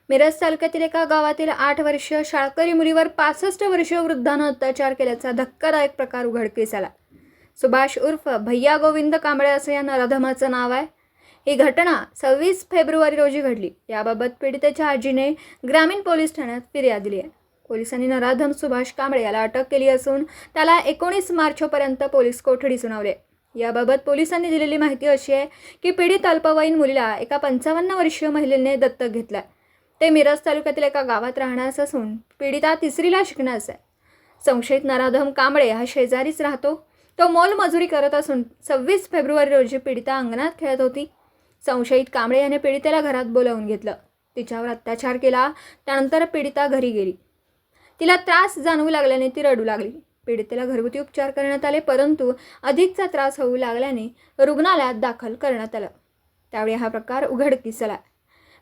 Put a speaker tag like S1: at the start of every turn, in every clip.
S1: मिरज तालुक्यातील एका गावातील 8 वर्षीय शाळकरी मुलीवर 65 वर्षीय वृद्धानं अत्याचार केल्याचा धक्कादायक प्रकार उघडकीस आला। सुभाष उर्फ भैया गोविंद कांबळे असं या नराधमाचं नाव आहे। ही घटना 26 फेब्रुवारी रोजी घडली। याबाबत पीडितेच्या आजीने ग्रामीण पोलीस ठाण्यात फिर्याद दिली आहे। पोलिसांनी नराधम सुभाष कांबळे याला अटक केली असून त्याला 19 मार्चपर्यंत पोलीस कोठडी सुनावली। याबाबत पोलिसांनी दिलेली माहिती अशी आहे की पीडित अल्पवयीन मुलीला एका 55 वर्षीय महिलेने दत्तक घेतला। ते मिरज तालुक्यातील एका गावात राहण्यास असून पीडिता 3रीला शिकण्यास आहे। संशयित नराधम कांबळे हा शेजारीच राहतो। तो मोलमजुरी करत असून 26 फेब्रुवारी रोजी पीडिता अंगणात खेळत होती। संशयित कांबळे याने पीडितेला घरात बोलावून घेतलं, तिच्यावर अत्याचार केला। त्यानंतर पीडिता घरी गेली। तिला त्रास जाणवू लागल्याने ती रडू लागली। पीडितेला घरगुती उपचार करण्यात आले, परंतु अधिकचा त्रास होऊ लागल्याने रुग्णालयात दाखल करण्यात आलं। त्यावेळी हा प्रकार उघडकीस आला।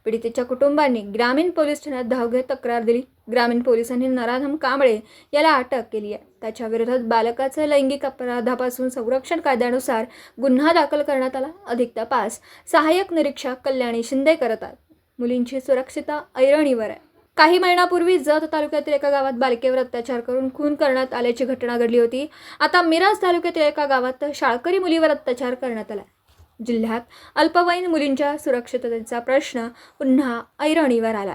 S1: पीडितेच्या कुटुंबांनी ग्रामीण पोलीस ठाण्यात धाव घेत तक्रार दिली। ग्रामीण पोलिसांनी नराधम कांबळे याला अटक केली आहे। त्याच्या विरोधात बालकाचं लैंगिक अपराधापासून संरक्षण कायद्यानुसार गुन्हा दाखल करण्यात आला। अधिक तपास सहाय्यक निरीक्षक कल्याणी शिंदे करत आहेत। मुलींची सुरक्षितता ऐरणीवर आहे। काही महिन्यापूर्वी जत तालुक्यातील एका गावात बालिकेवर अत्याचार करून खून करण्यात आल्याची घटना घडली होती। आता मिरज तालुक्यातील एका गावात शाळकरी मुलीवर अत्याचार करण्यात आला। जिल्ह्यात अल्पवयीन मुलींच्या सुरक्षिततेचा प्रश्न पुन्हा ऐरणीवर आला।